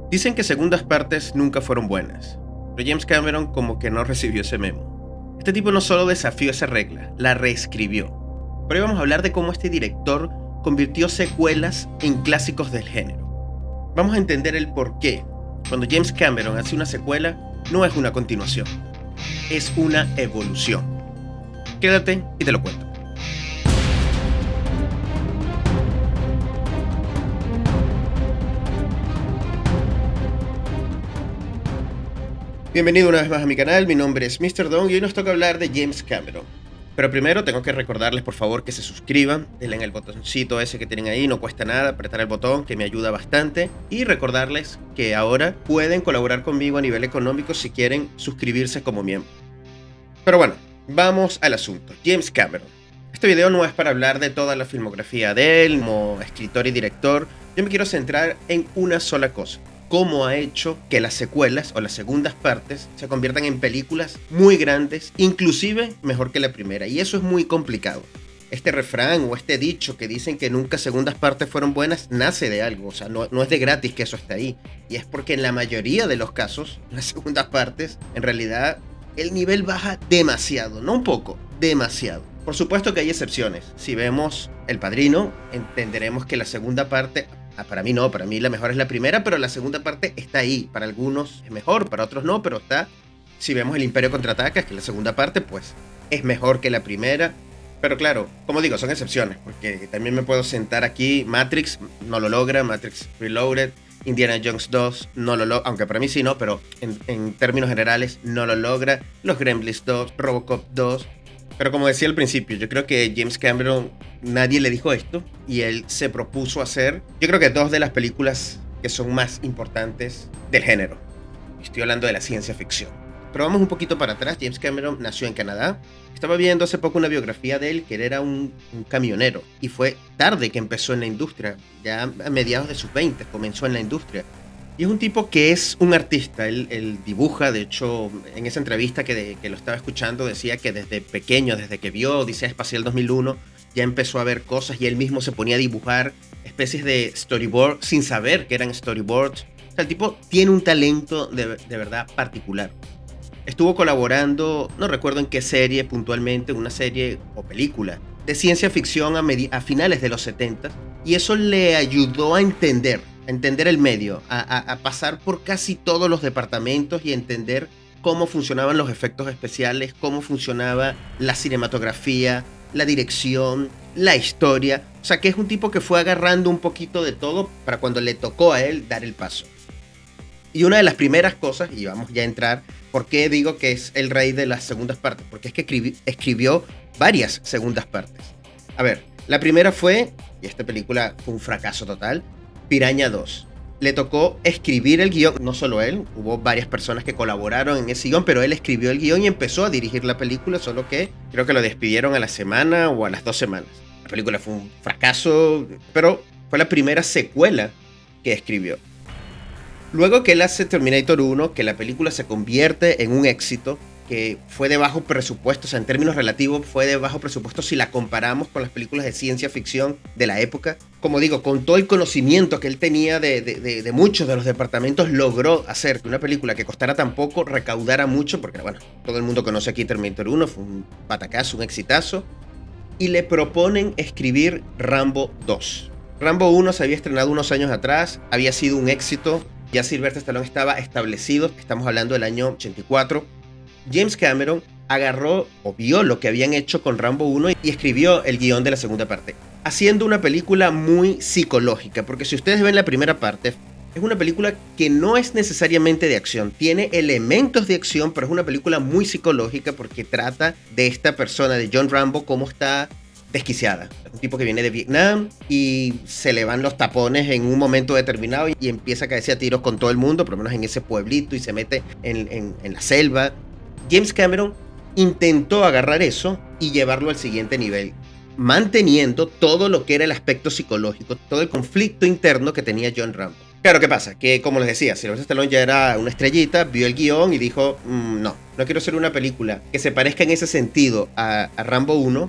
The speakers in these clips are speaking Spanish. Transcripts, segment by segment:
Dicen que segundas partes nunca fueron buenas, pero James Cameron como que no recibió ese memo. Este tipo no solo desafió esa regla, la reescribió. Pero hoy vamos a hablar de cómo este director convirtió secuelas en clásicos del género. Vamos a entender el por qué. Cuando James Cameron hace una secuela, no es una continuación, es una evolución. Quédate y te lo cuento. Bienvenido una vez más a mi canal, mi nombre es Mr. Don y hoy nos toca hablar de James Cameron. Pero primero tengo que recordarles por favor que se suscriban, denle en el botoncito ese que tienen ahí, no cuesta nada apretar el botón que me ayuda bastante. Y recordarles que ahora pueden colaborar conmigo a nivel económico si quieren suscribirse como miembro. Pero bueno, vamos al asunto. James Cameron. Este video no es para hablar de toda la filmografía de él como escritor y director. Yo me quiero centrar en una sola cosa. Cómo ha hecho que las secuelas o las segundas partes se conviertan en películas muy grandes, inclusive mejor que la primera. Y eso es muy complicado. Este refrán o este dicho que dicen que nunca segundas partes fueron buenas, nace de algo. O sea, no es de gratis que eso esté ahí. Y es porque en la mayoría de los casos, las segundas partes, en realidad, el nivel baja demasiado. No un poco, demasiado. Por supuesto que hay excepciones. Si vemos El Padrino, entenderemos que la segunda parte... para mí no, para mí la mejor es la primera, pero la segunda parte está ahí. Para algunos es mejor, para otros no, pero está. Si vemos El Imperio Contraataca, que es la segunda parte, pues es mejor que la primera. Pero claro, como digo, son excepciones, porque también me puedo sentar aquí. Matrix no lo logra, Matrix Reloaded, Indiana Jones 2 no lo logra, aunque para mí sí no, pero en términos generales no lo logra. Los Gremlins 2, Robocop 2. Pero como decía al principio, yo creo que James Cameron, nadie le dijo esto y él se propuso hacer, yo creo que dos de las películas que son más importantes del género. Estoy hablando de la ciencia ficción. Pero vamos un poquito para atrás. James Cameron nació en Canadá. Estaba viendo hace poco una biografía de él, que él era un camionero y fue tarde que empezó en la industria. Ya a mediados de sus 20 comenzó en la industria. Y es un tipo que es un artista, él dibuja. De hecho, en esa entrevista que lo estaba escuchando decía que desde pequeño, desde que vio Odisea Espacial 2001, ya empezó a ver cosas y él mismo se ponía a dibujar especies de storyboard sin saber que eran storyboards. O sea, el tipo tiene un talento de verdad particular. Estuvo colaborando, no recuerdo en qué serie puntualmente, una serie o película de ciencia ficción a finales de los 70, y eso le ayudó a entender el medio, a pasar por casi todos los departamentos y entender cómo funcionaban los efectos especiales, cómo funcionaba la cinematografía, la dirección, la historia. O sea, que es un tipo que fue agarrando un poquito de todo para cuando le tocó a él dar el paso. Y una de las primeras cosas, y vamos ya a entrar, ¿por qué digo que es el rey de las segundas partes? Porque es que escribió varias segundas partes. A ver, la primera fue, y esta película fue un fracaso total, Piraña 2. Le tocó escribir el guión, no solo él, hubo varias personas que colaboraron en ese guión, pero él escribió el guión y empezó a dirigir la película, solo que creo que lo despidieron a la semana o a las 2 semanas. La película fue un fracaso, pero fue la primera secuela que escribió. Luego que él hace Terminator 1, que la película se convierte en un éxito, que fue de bajo presupuesto, o sea, en términos relativos fue de bajo presupuesto si la comparamos con las películas de ciencia ficción de la época. Como digo, con todo el conocimiento que él tenía de muchos de los departamentos, logró hacer que una película que costara tan poco recaudara mucho, porque bueno, todo el mundo conoce aquí Terminator 1, fue un batacazo, un exitazo, y le proponen escribir Rambo 2. Rambo 1 se había estrenado unos años atrás, había sido un éxito. Ya Sylvester Stallone estaba establecido, estamos hablando del año 84. James Cameron agarró o vio lo que habían hecho con Rambo 1 y escribió el guión de la segunda parte, haciendo una película muy psicológica, porque si ustedes ven la primera parte, es una película que no es necesariamente de acción, tiene elementos de acción, pero es una película muy psicológica porque trata de esta persona, de John Rambo, cómo está desquiciada. Es un tipo que viene de Vietnam y se le van los tapones en un momento determinado y empieza a caerse a tiros con todo el mundo, por lo menos en ese pueblito, y se mete en la selva. James Cameron intentó agarrar eso y llevarlo al siguiente nivel, manteniendo todo lo que era el aspecto psicológico, todo el conflicto interno que tenía John Rambo. Claro, ¿qué pasa? Que, como les decía, Sylvester Stallone ya era una estrellita, vio el guión y dijo, no quiero hacer una película que se parezca en ese sentido a Rambo 1,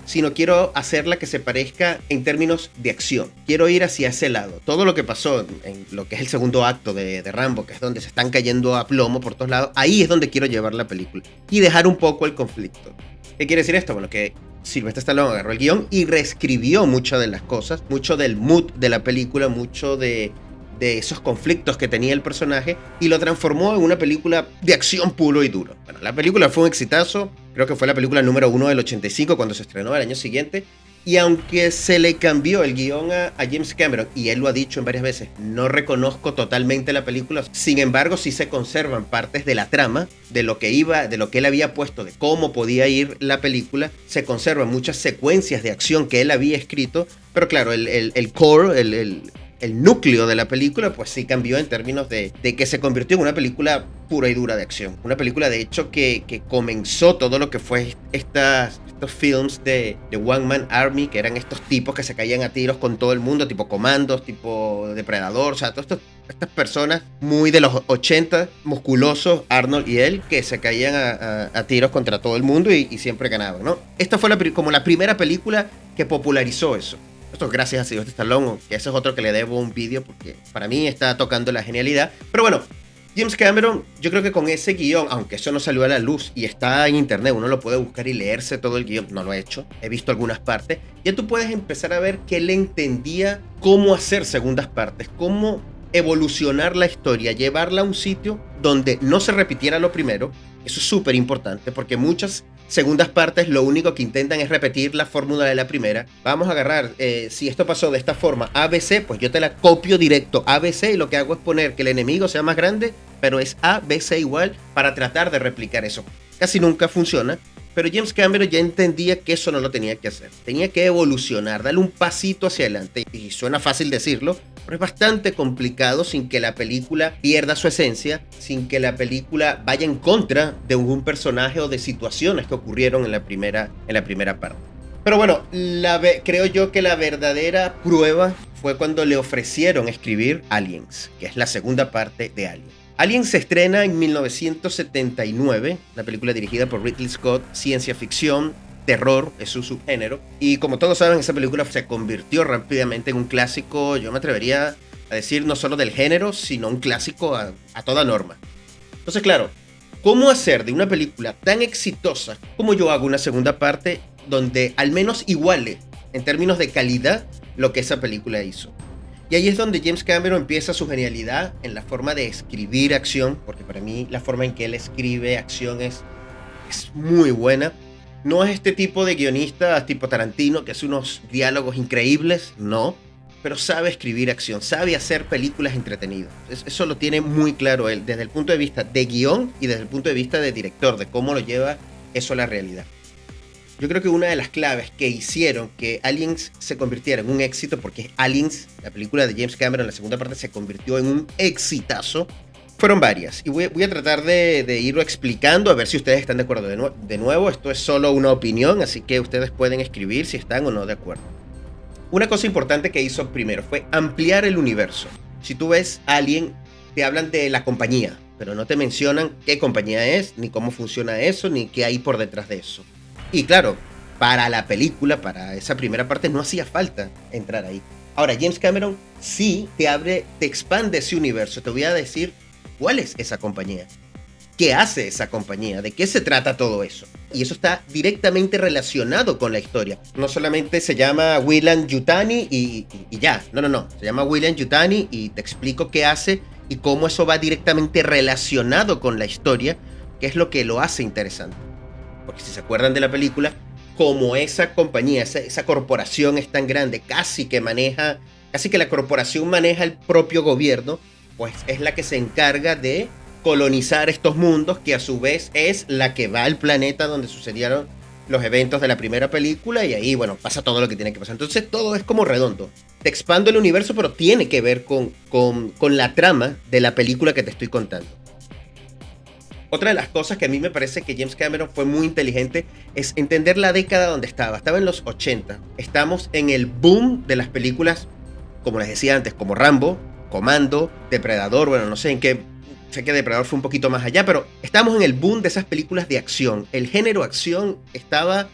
sino quiero hacerla que se parezca en términos de acción. Quiero ir hacia ese lado. Todo lo que pasó en lo que es el segundo acto de Rambo, que es donde se están cayendo a plomo por todos lados, ahí es donde quiero llevar la película y dejar un poco el conflicto. ¿Qué quiere decir esto? Bueno, que Sylvester Stallone agarró el guión y reescribió muchas de las cosas, mucho del mood de la película, mucho de esos conflictos que tenía el personaje y lo transformó en una película de acción puro y duro. Bueno, la película fue un exitazo, creo que fue la película número 1 del 85 cuando se estrenó el año siguiente, y aunque se le cambió el guión a James Cameron, y él lo ha dicho en varias veces, no reconozco totalmente la película, sin embargo sí se conservan partes de la trama, de lo que él había puesto, de cómo podía ir la película, se conservan muchas secuencias de acción que él había escrito, pero claro, el core, el núcleo de la película, pues sí cambió en términos de que se convirtió en una película pura y dura de acción. Una película, de hecho, que comenzó todo lo que fue estos films de One Man Army, que eran estos tipos que se caían a tiros con todo el mundo, tipo Comandos, tipo Depredador, o sea, todas estas personas muy de los 80, musculosos, Arnold y él, que se caían a tiros contra todo el mundo y siempre ganaban, ¿no? Esta fue como la primera película que popularizó eso. Esto es gracias a Sylvester Stallone, que ese es otro que le debo un vídeo porque para mí está tocando la genialidad. Pero bueno, James Cameron, yo creo que con ese guión, aunque eso no salió a la luz y está en internet, uno lo puede buscar y leerse todo el guión, no lo he hecho, he visto algunas partes, ya tú puedes empezar a ver que él entendía cómo hacer segundas partes, cómo evolucionar la historia, llevarla a un sitio donde no se repitiera lo primero. Eso es súper importante porque muchas segundas partes lo único que intentan es repetir la fórmula de la primera. Vamos a agarrar, si esto pasó de esta forma ABC, pues yo te la copio directo ABC y lo que hago es poner que el enemigo sea más grande, pero es ABC igual para tratar de replicar eso. Casi nunca funciona, pero James Cameron ya entendía que eso no lo tenía que hacer. Tenía que evolucionar, darle un pasito hacia adelante. Y suena fácil decirlo, pero es bastante complicado sin que la película pierda su esencia, sin que la película vaya en contra de un personaje o de situaciones que ocurrieron en la primera parte. Pero bueno, creo yo que la verdadera prueba fue cuando le ofrecieron escribir Aliens, que es la segunda parte de Alien. Alien se estrena en 1979, una película dirigida por Ridley Scott, ciencia ficción, terror, es su subgénero. Y como todos saben, esa película se convirtió rápidamente en un clásico, yo me atrevería a decir, no solo del género, sino un clásico a toda norma. Entonces, claro, ¿cómo hacer de una película tan exitosa como yo hago una segunda parte donde al menos iguale en términos de calidad lo que esa película hizo? Y ahí es donde James Cameron empieza su genialidad en la forma de escribir acción, porque para mí la forma en que él escribe acción es muy buena. No es este tipo de guionista tipo Tarantino que hace unos diálogos increíbles, no, pero sabe escribir acción, sabe hacer películas entretenidas. Eso lo tiene muy claro él, desde el punto de vista de guión y desde el punto de vista de director, de cómo lo lleva eso a la realidad. Yo creo que una de las claves que hicieron que Aliens se convirtiera en un éxito, porque Aliens, la película de James Cameron, la segunda parte, se convirtió en un exitazo, fueron varias. Y voy a tratar de irlo explicando, a ver si ustedes están de acuerdo. De nuevo, esto es solo una opinión, así que ustedes pueden escribir si están o no de acuerdo. Una cosa importante que hizo primero fue ampliar el universo. Si tú ves Alien, te hablan de la compañía, pero no te mencionan qué compañía es, ni cómo funciona eso, ni qué hay por detrás de eso. Y claro, para la película, para esa primera parte, no hacía falta entrar ahí. Ahora, James Cameron sí te expande ese universo. Te voy a decir cuál es esa compañía, qué hace esa compañía, de qué se trata todo eso. Y eso está directamente relacionado con la historia. No solamente se llama Weyland-Yutani y ya. No. Se llama Weyland-Yutani y te explico qué hace y cómo eso va directamente relacionado con la historia, que es lo que lo hace interesante. Porque si se acuerdan de la película, como esa compañía, esa corporación es tan grande, casi que la corporación maneja el propio gobierno, pues es la que se encarga de colonizar estos mundos, que a su vez es la que va al planeta donde sucedieron los eventos de la primera película, y ahí, bueno, pasa todo lo que tiene que pasar. Entonces todo es como redondo. Te expando el universo, pero tiene que ver con la trama de la película que te estoy contando. Otra de las cosas que a mí me parece que James Cameron fue muy inteligente es entender la década donde estaba. Estaba en los 80. Estamos en el boom de las películas, como les decía antes, como Rambo, Comando, Depredador, bueno, no sé en qué. Sé que Depredador fue un poquito más allá, pero estamos en el boom de esas películas de acción. El género acción estaba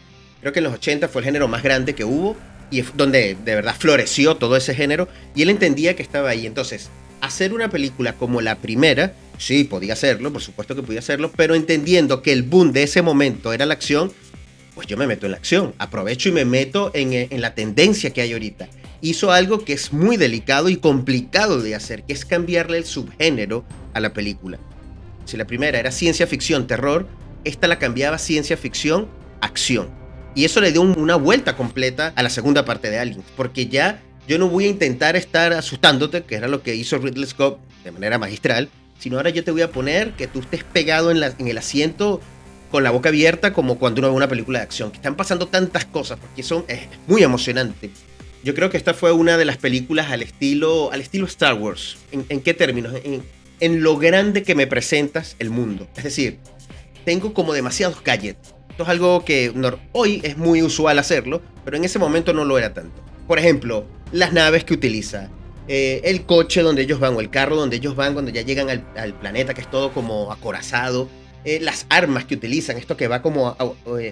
Creo que en los 80 fue el género más grande que hubo y es donde de verdad floreció todo ese género y él entendía que estaba ahí. Entonces, hacer una película como la primera, sí, podía hacerlo, por supuesto que podía hacerlo, pero entendiendo que el boom de ese momento era la acción, pues yo me meto en la acción, aprovecho y me meto en la tendencia que hay ahorita. Hizo algo que es muy delicado y complicado de hacer, que es cambiarle el subgénero a la película. Si la primera era ciencia ficción, terror, esta la cambiaba ciencia ficción, acción. Y eso le dio una vuelta completa a la segunda parte de Aliens, porque ya yo no voy a intentar estar asustándote, que era lo que hizo Ridley Scott de manera magistral, sino ahora yo te voy a poner que tú estés pegado en el asiento con la boca abierta como cuando uno ve una película de acción, que están pasando tantas cosas, porque es muy emocionante. Yo creo que esta fue una de las películas al estilo Star Wars. ¿En qué términos? En lo grande que me presentas el mundo. Es decir, tengo como demasiados gadgets. Esto es algo que hoy es muy usual hacerlo, pero en ese momento no lo era tanto. Por ejemplo, las naves que utiliza, el coche donde ellos van o el carro donde ellos van cuando ya llegan al planeta, que es todo como acorazado, las armas que utilizan, esto que va como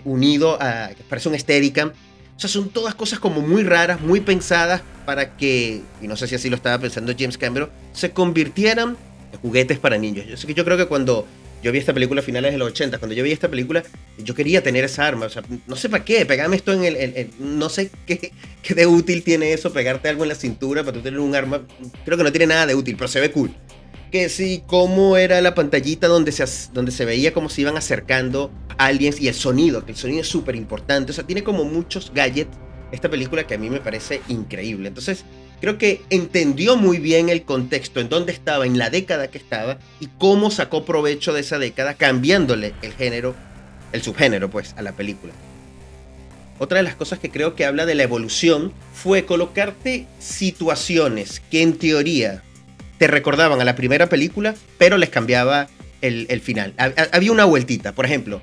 unido a, que parece un Steadicam. O sea, son todas cosas como muy raras, muy pensadas para que, y no sé si así lo estaba pensando James Cameron, se convirtieran en juguetes para niños. Yo creo que cuando yo vi esta película a finales de los 80, cuando yo vi esta película, yo quería tener esa arma. O sea, no sé para qué, pegame esto no sé qué de útil tiene eso, pegarte algo en la cintura para tú tener un arma. Creo que no tiene nada de útil, pero se ve cool. Que sí, cómo era la pantallita donde se veía cómo se iban acercando aliens y el sonido, que el sonido es súper importante. O sea, tiene como muchos gadgets esta película que a mí me parece increíble. Entonces, creo que entendió muy bien el contexto, en dónde estaba, en la década que estaba y cómo sacó provecho de esa década, cambiándole el género, el subgénero, pues, a la película. Otra de las cosas que creo que habla de la evolución fue colocarte situaciones que en teoría te recordaban a la primera película, pero les cambiaba el final. Había una vueltita. Por ejemplo,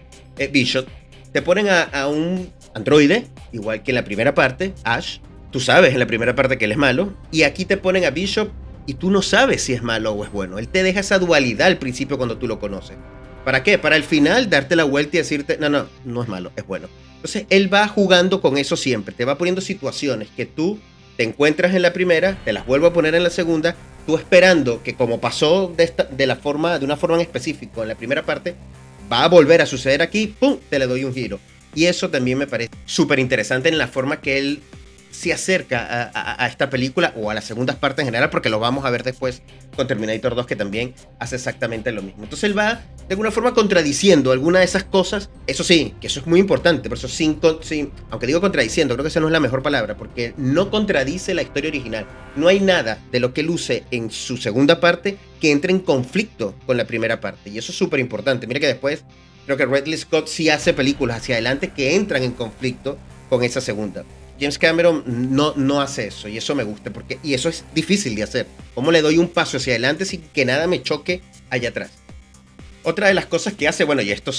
Bishop, te ponen a un androide, igual que en la primera parte, Ash. Tú sabes en la primera parte que él es malo, y aquí te ponen a Bishop y tú no sabes si es malo o es bueno. Él te deja esa dualidad al principio cuando tú lo conoces. ¿Para qué? Para al final darte la vuelta y decirte, no es malo, es bueno. Entonces él va jugando con eso siempre, te va poniendo situaciones que tú te encuentras en la primera, te las vuelvo a poner en la segunda, tú esperando que como pasó de una forma en específico en la primera parte, va a volver a suceder aquí, ¡pum!, te le doy un giro. Y eso también me parece súper interesante en la forma que él se acerca a esta película o a las segundas partes en general, porque lo vamos a ver después con Terminator 2, que también hace exactamente lo mismo. Entonces él va de alguna forma contradiciendo alguna de esas cosas. Eso sí, que eso es muy importante, por eso sin, aunque digo contradiciendo, creo que esa no es la mejor palabra, porque no contradice la historia original. No hay nada de lo que luce en su segunda parte que entre en conflicto con la primera parte, y eso es súper importante. Mira que después creo que Ridley Scott sí hace películas hacia adelante que entran en conflicto con esa segunda. James Cameron no hace eso, y eso me gusta, y eso es difícil de hacer. ¿Cómo le doy un paso hacia adelante sin que nada me choque allá atrás? Otra de las cosas que hace, bueno, y esto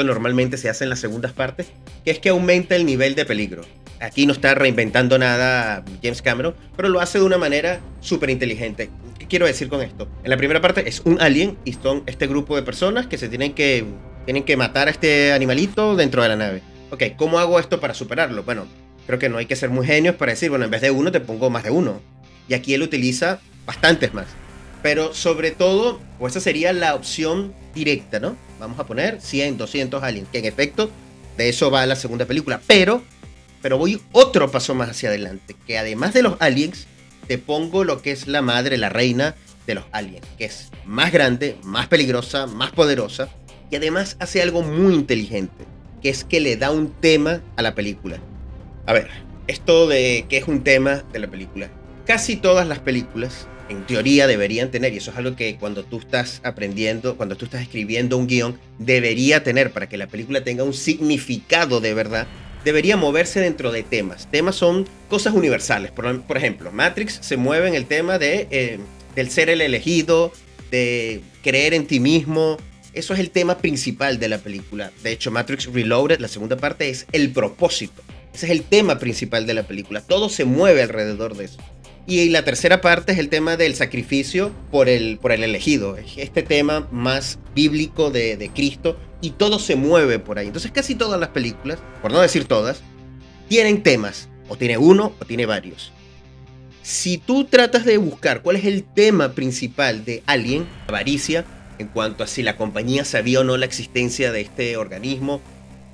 normalmente se hace en las segundas partes, que es que aumenta el nivel de peligro. Aquí no está reinventando nada James Cameron, pero lo hace de una manera súper inteligente. ¿Qué quiero decir con esto? En la primera parte es un alien y son este grupo de personas que tienen que matar a este animalito dentro de la nave. Ok, ¿cómo hago esto para superarlo? Bueno, creo que no hay que ser muy genios para decir, bueno, en vez de uno te pongo más de uno. Y aquí él utiliza bastantes más. Pero sobre todo, pues esa sería la opción directa, ¿no? Vamos a poner 100, 200 aliens, que en efecto de eso va la segunda película. Pero voy otro paso más hacia adelante, que además de los aliens, te pongo lo que es la madre, la reina de los aliens, que es más grande, más peligrosa, más poderosa, y además hace algo muy inteligente, que es que le da un tema a la película. A ver, esto de qué es un tema de la película. Casi todas las películas, en teoría, deberían tener, y eso es algo que cuando tú estás aprendiendo, cuando tú estás escribiendo un guión, debería tener para que la película tenga un significado de verdad. Debería moverse dentro de temas. Temas son cosas universales. Por ejemplo, Matrix se mueve en el tema del ser el elegido, de creer en ti mismo. Eso es el tema principal de la película. De hecho, Matrix Reloaded, la segunda parte, es el propósito. Ese es el tema principal de la película. Todo se mueve alrededor de eso. Y la tercera parte es el tema del sacrificio por el elegido. Es este tema más bíblico de Cristo y todo se mueve por ahí. Entonces casi todas las películas, por no decir todas, tienen temas. O tiene uno o tiene varios. Si tú tratas de buscar cuál es el tema principal de Alien, avaricia, en cuanto a si la compañía sabía o no la existencia de este organismo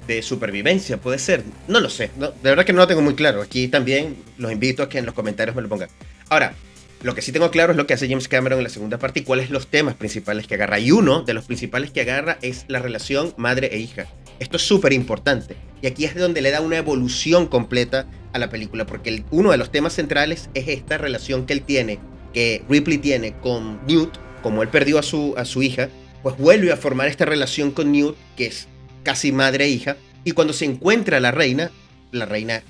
de supervivencia, puede ser, no lo sé, no, de verdad que no lo tengo muy claro. Aquí también los invito a que en los comentarios me lo pongan. Ahora, lo que sí tengo claro es lo que hace James Cameron en la segunda parte y cuáles son los temas principales que agarra. Y uno de los principales que agarra es la relación madre e hija. Esto es súper importante. Y aquí es donde le da una evolución completa a la película, porque uno de los temas centrales es esta relación que él tiene, que Ripley tiene con Newt, como él perdió a su hija, pues vuelve a formar esta relación con Newt, que es casi madre e hija, y cuando se encuentra la reina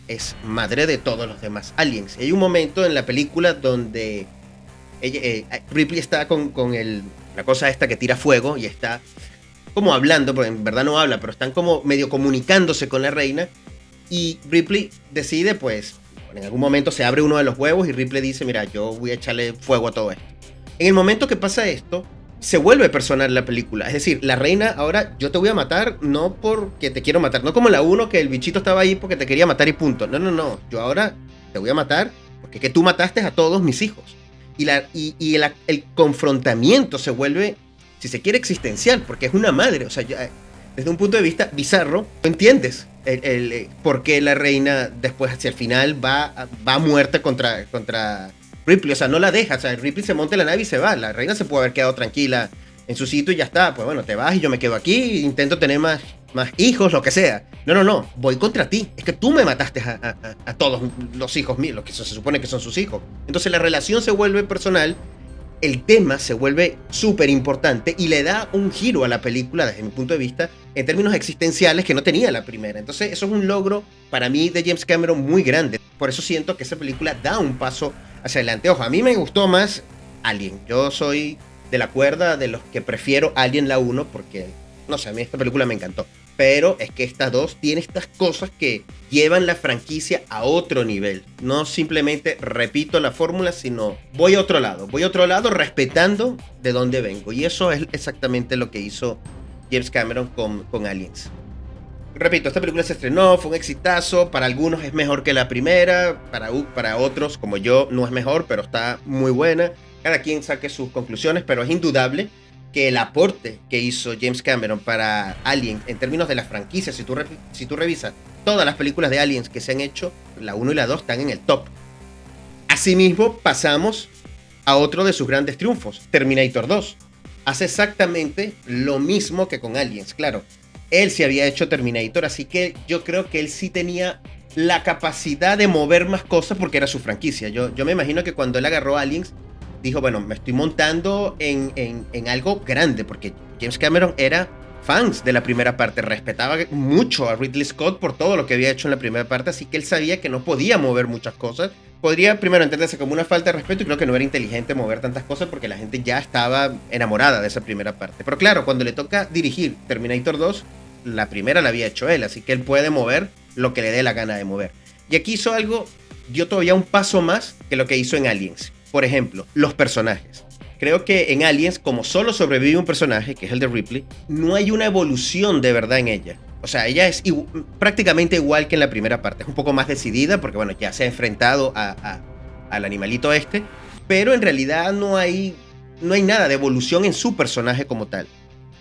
es madre de todos los demás aliens. Y hay un momento en la película donde Ripley está con la cosa esta que tira fuego y está como hablando, porque en verdad no habla, pero están como medio comunicándose con la reina, y Ripley decide, pues, en algún momento se abre uno de los huevos y Ripley dice, mira, yo voy a echarle fuego a todo esto. En el momento que pasa esto, se vuelve personal la película. Es decir, la reina ahora, yo te voy a matar no porque te quiero matar, no como la 1 que el bichito estaba ahí porque te quería matar y punto. No, yo ahora te voy a matar porque que tú mataste a todos mis hijos. Y el confrontamiento se vuelve, si se quiere, existencial, porque es una madre. O sea, desde un punto de vista bizarro, no entiendes por qué la reina después hacia el final va a muerte contra Ripley. O sea, no la deja. O sea, Ripley se monta en la nave y se va. La reina se puede haber quedado tranquila en su sitio y ya está. Pues bueno, te vas y yo me quedo aquí, intento tener más hijos, lo que sea. No, voy contra ti. Es que tú me mataste a todos los hijos míos, los que se supone que son sus hijos. Entonces la relación se vuelve personal, el tema se vuelve súper importante y le da un giro a la película, desde mi punto de vista, en términos existenciales que no tenía la primera. Entonces eso es un logro para mí de James Cameron muy grande. Por eso siento que esa película da un paso hacia adelante. Ojo, a mí me gustó más Alien. Yo soy de la cuerda de los que prefiero Alien la 1 porque, no sé, a mí esta película me encantó. Pero es que estas dos tienen estas cosas que llevan la franquicia a otro nivel. No simplemente repito la fórmula, sino voy a otro lado respetando de dónde vengo. Y eso es exactamente lo que hizo James Cameron con Aliens. Repito, esta película se estrenó, fue un exitazo. Para algunos es mejor que la primera, para otros, como yo, no es mejor, pero está muy buena. Cada quien saque sus conclusiones, pero es indudable que el aporte que hizo James Cameron para Alien en términos de la franquicia, si tú revisas todas las películas de Aliens que se han hecho, la 1 y la 2 están en el top. Asimismo, pasamos a otro de sus grandes triunfos, Terminator 2. Hace exactamente lo mismo que con Aliens, claro. Él sí había hecho Terminator, así que yo creo que él sí tenía la capacidad de mover más cosas porque era su franquicia. Yo me imagino que cuando él agarró Aliens, dijo, bueno, me estoy montando en algo grande, porque James Cameron era fans de la primera parte, respetaba mucho a Ridley Scott por todo lo que había hecho en la primera parte, así que él sabía que no podía mover muchas cosas. Podría primero entenderse como una falta de respeto y creo que no era inteligente mover tantas cosas porque la gente ya estaba enamorada de esa primera parte. Pero claro, cuando le toca dirigir Terminator 2, la primera la había hecho él, así que él puede mover lo que le dé la gana de mover. Y aquí hizo algo, dio todavía un paso más que lo que hizo en Aliens. Por ejemplo, los personajes. Creo que en Aliens, como solo sobrevive un personaje, que es el de Ripley, no hay una evolución de verdad en ella. O sea, ella es prácticamente igual que en la primera parte. Es un poco más decidida porque, bueno, ya se ha enfrentado al animalito este. Pero en realidad no hay nada de evolución en su personaje como tal.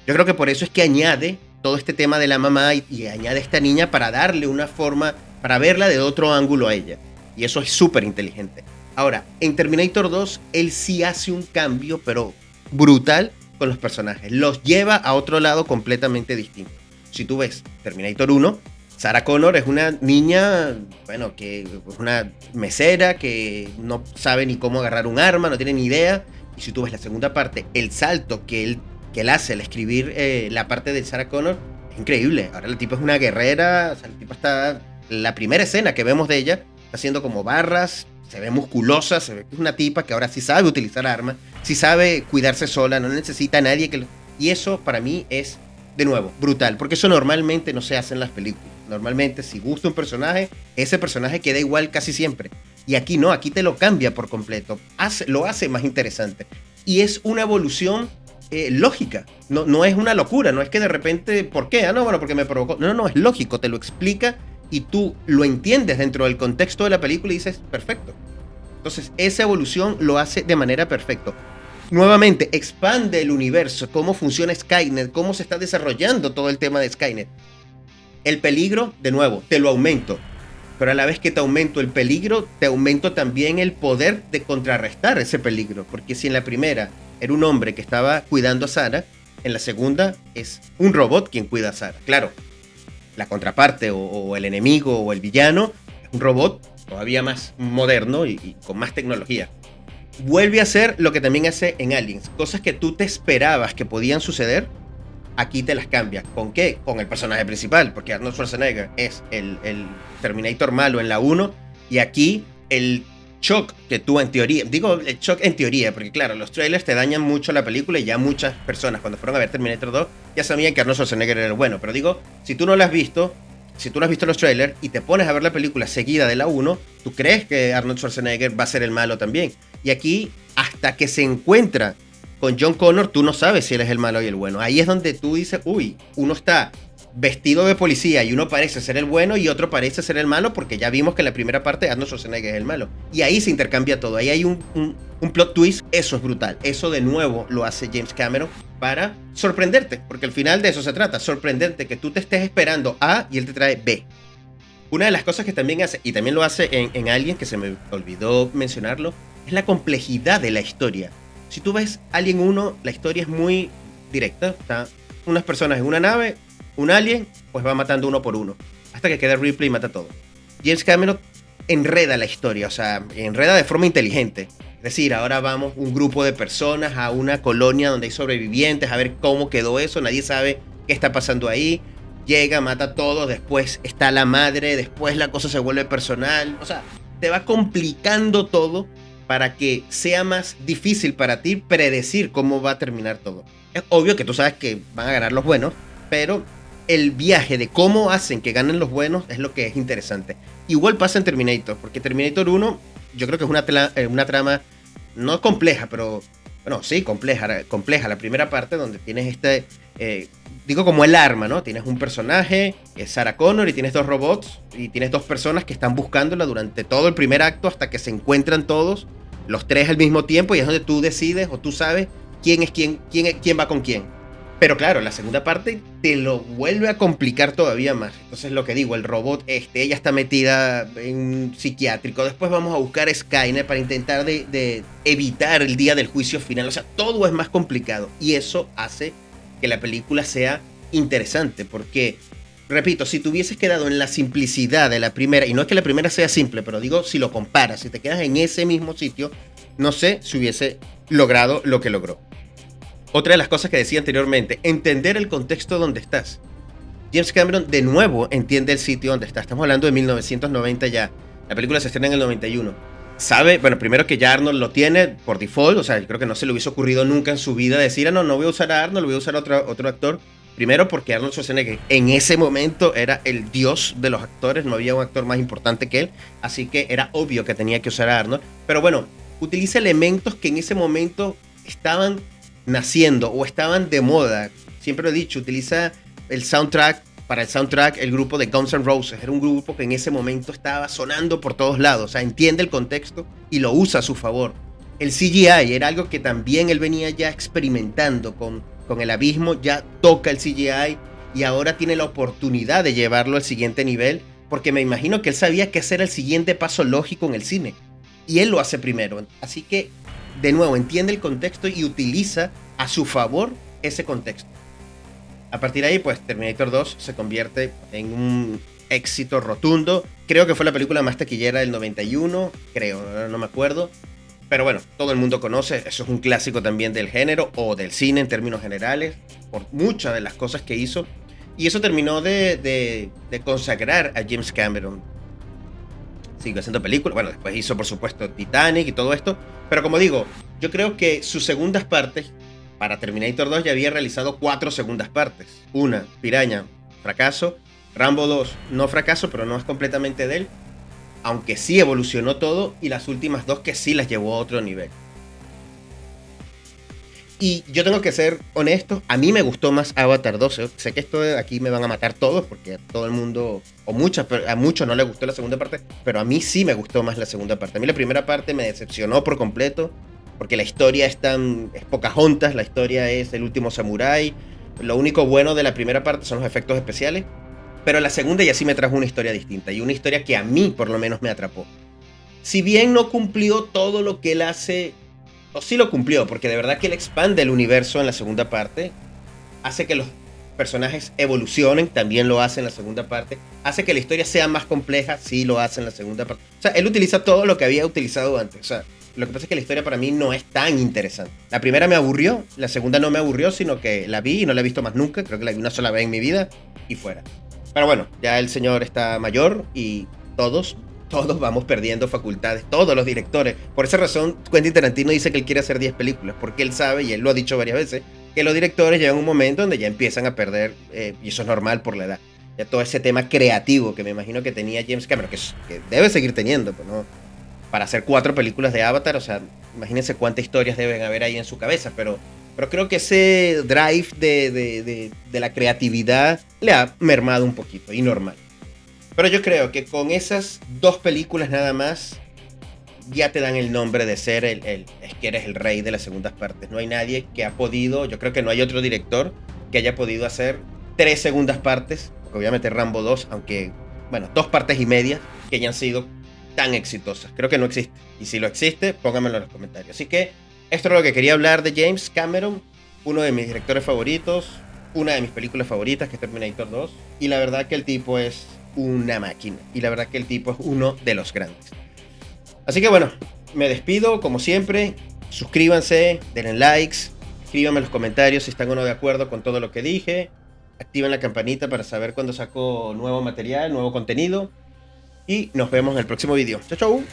Yo creo que por eso es que añade todo este tema de la mamá y añade esta niña para darle una forma, para verla de otro ángulo a ella. Y eso es súper inteligente. Ahora, en Terminator 2, él sí hace un cambio, pero brutal, con los personajes. Los lleva a otro lado completamente distinto. Si tú ves Terminator 1, Sarah Connor es una niña, bueno, que es una mesera que no sabe ni cómo agarrar un arma, no tiene ni idea. Y si tú ves la segunda parte, el salto que él hace al escribir la parte de Sarah Connor es increíble. Ahora el tipo es una guerrera, o sea, el tipo está... La primera escena que vemos de ella, está haciendo como barras, se ve musculosa, se ve que es una tipa que ahora sí sabe utilizar armas, sí sabe cuidarse sola, no necesita a nadie que... Y eso para mí es, de nuevo, brutal, porque eso normalmente no se hace en las películas. Normalmente, si gusta un personaje, ese personaje queda igual casi siempre. Y aquí no, aquí te lo cambia por completo, lo hace más interesante. Y es una evolución lógica, no es una locura, no es que de repente, ¿por qué? No, bueno, porque me provocó. No, es lógico, te lo explica y tú lo entiendes dentro del contexto de la película y dices, perfecto. Entonces, esa evolución lo hace de manera perfecta. Nuevamente, expande el universo, cómo funciona Skynet, cómo se está desarrollando todo el tema de Skynet. El peligro, de nuevo, te lo aumento. Pero a la vez que te aumento el peligro, te aumento también el poder de contrarrestar ese peligro. Porque si en la primera era un hombre que estaba cuidando a Sarah, en la segunda es un robot quien cuida a Sarah. Claro, la contraparte o el enemigo o el villano es un robot todavía más moderno y con más tecnología. Vuelve a hacer lo que también hace en Aliens. Cosas que tú te esperabas que podían suceder, aquí te las cambia. ¿Con qué? Con el personaje principal, porque Arnold Schwarzenegger es el Terminator malo en la 1, y aquí el shock que tú en teoría, digo el shock en teoría, porque claro, los trailers te dañan mucho la película y ya muchas personas cuando fueron a ver Terminator 2 ya sabían que Arnold Schwarzenegger era el bueno, pero digo, si tú no lo has visto, si tú no has visto los trailers y te pones a ver la película seguida de la 1, tú crees que Arnold Schwarzenegger va a ser el malo también. Y aquí, hasta que se encuentra con John Connor, tú no sabes si él es el malo y el bueno. Ahí es donde tú dices, uy, uno está vestido de policía y uno parece ser el bueno y otro parece ser el malo, porque ya vimos que en la primera parte Arnold Schwarzenegger es el malo. Y ahí se intercambia todo. Ahí hay un plot twist. Eso es brutal. Eso de nuevo lo hace James Cameron para sorprenderte, porque al final de eso se trata, sorprenderte, que tú te estés esperando A y él te trae B. Una de las cosas que también hace, y también lo hace en Alien, que se me olvidó mencionarlo, es la complejidad de la historia. Si tú ves Alien 1, la historia es muy directa. Está unas personas en una nave, un alien, pues va matando uno por uno, hasta que queda Ripley y mata todo. James Cameron enreda la historia, o sea, enreda de forma inteligente. Es decir, ahora vamos un grupo de personas a una colonia donde hay sobrevivientes, a ver cómo quedó eso, nadie sabe qué está pasando ahí. Llega, mata a todos, después está la madre, después la cosa se vuelve personal. O sea, te va complicando todo para que sea más difícil para ti predecir cómo va a terminar todo. Es obvio que tú sabes que van a ganar los buenos, pero el viaje de cómo hacen que ganen los buenos es lo que es interesante. Igual pasa en Terminator, porque Terminator 1 yo creo que es una trama no compleja, pero bueno, sí, compleja la primera parte donde tienes digo como el arma, ¿no? Tienes un personaje, es Sarah Connor, y tienes dos robots, y tienes dos personas que están buscándola durante todo el primer acto hasta que se encuentran todos, los tres al mismo tiempo, y es donde tú decides o tú sabes quién va con quién. Pero claro, la segunda parte te lo vuelve a complicar todavía más. Entonces lo que digo, el robot ella está metida en un psiquiátrico, después vamos a buscar a Skynet para intentar de evitar el día del juicio final. O sea, todo es más complicado y eso hace que la película sea interesante, porque, repito, si te hubieses quedado en la simplicidad de la primera, y no es que la primera sea simple, pero digo, si lo comparas, si te quedas en ese mismo sitio, no sé si hubiese logrado lo que logró. Otra de las cosas que decía anteriormente, entender el contexto donde estás. James Cameron de nuevo entiende el sitio donde está. Estamos hablando de 1990 ya. La película se estrena en el 91. Sabe, bueno, primero que ya Arnold lo tiene por default, o sea, yo creo que no se le hubiese ocurrido nunca en su vida decir, no voy a usar a Arnold, voy a usar a otro actor. Primero porque Arnold Schwarzenegger en ese momento era el dios de los actores, no había un actor más importante que él, así que era obvio que tenía que usar a Arnold. Pero bueno, utiliza elementos que en ese momento estaban naciendo o estaban de moda. Siempre lo he dicho, utiliza el soundtrack. Para el soundtrack, el grupo de Guns N' Roses era un grupo que en ese momento estaba sonando por todos lados. O sea, entiende el contexto y lo usa a su favor. El CGI era algo que también él venía ya experimentando con el abismo. Ya toca el CGI y ahora tiene la oportunidad de llevarlo al siguiente nivel, porque me imagino que él sabía que ese era el siguiente paso lógico en el cine. Y él lo hace primero. Así que, de nuevo, entiende el contexto y utiliza a su favor ese contexto. A partir de ahí, pues Terminator 2 se convierte en un éxito rotundo. Creo que fue la película más taquillera del 91, creo, no me acuerdo. Pero bueno, todo el mundo conoce, eso es un clásico también del género o del cine en términos generales, por muchas de las cosas que hizo. Y eso terminó de consagrar a James Cameron. Siguió haciendo películas, bueno, después hizo por supuesto Titanic y todo esto. Pero como digo, yo creo que sus segundas partes, para Terminator 2 ya había realizado 4 segundas partes. Una, Piraña, fracaso. Rambo 2, no fracaso, pero no es completamente de él. aunque sí evolucionó todo, y las últimas dos que sí las llevó a otro nivel. Y yo tengo que ser honesto, a mí me gustó más Avatar 2. Sé que esto de aquí me van a matar todos, porque a todo el mundo, a muchos no les gustó la segunda parte, pero a mí sí me gustó más la segunda parte. A mí la primera parte me decepcionó por completo, porque la historia es Pocahontas, la historia es El último samurái. Lo único bueno de la primera parte son los efectos especiales, pero la segunda ya sí me trajo una historia distinta, y una historia que a mí por lo menos me atrapó. Si bien no cumplió todo lo que él hace, o sí lo cumplió, porque de verdad que él expande el universo en la segunda parte, hace que los personajes evolucionen, también lo hace en la segunda parte, hace que la historia sea más compleja, sí lo hace en la segunda parte. O sea, él utiliza todo lo que había utilizado antes. O sea, lo que pasa es que la historia para mí no es tan interesante. La primera me aburrió, la segunda no me aburrió, sino que la vi y no la he visto más nunca. Creo que la vi una sola vez en mi vida y fuera. Pero bueno, ya el señor está mayor y todos vamos perdiendo facultades, todos los directores. Por esa razón, Quentin Tarantino dice que él quiere hacer 10 películas, porque él sabe, y él lo ha dicho varias veces, que los directores llegan a un momento donde ya empiezan a perder, y eso es normal por la edad. Ya todo ese tema creativo que me imagino que tenía James Cameron, que debe seguir teniendo, pues, ¿no? Para hacer 4 películas de Avatar, o sea, imagínense cuántas historias deben haber ahí en su cabeza, pero creo que ese drive de la creatividad le ha mermado un poquito, y normal. Pero yo creo que con esas 2 películas nada más ya te dan el nombre de ser es que eres el rey de las segundas partes. No hay nadie que ha podido, yo creo que no hay otro director que haya podido hacer 3 segundas partes, porque obviamente Rambo 2, aunque, bueno, 2 partes y media, que hayan sido tan exitosas. Creo que no existe. Y si lo existe, pónganmelo en los comentarios. Así que esto es lo que quería hablar de James Cameron, uno de mis directores favoritos, una de mis películas favoritas, que es Terminator 2. Y la verdad que el tipo es una máquina. Y la verdad que el tipo es uno de los grandes. Así que bueno, me despido como siempre. Suscríbanse, denle likes, escríbanme en los comentarios si están o no de acuerdo con todo lo que dije. Activen la campanita para saber cuando saco nuevo material, nuevo contenido. Y nos vemos en el próximo video. Chau, chau.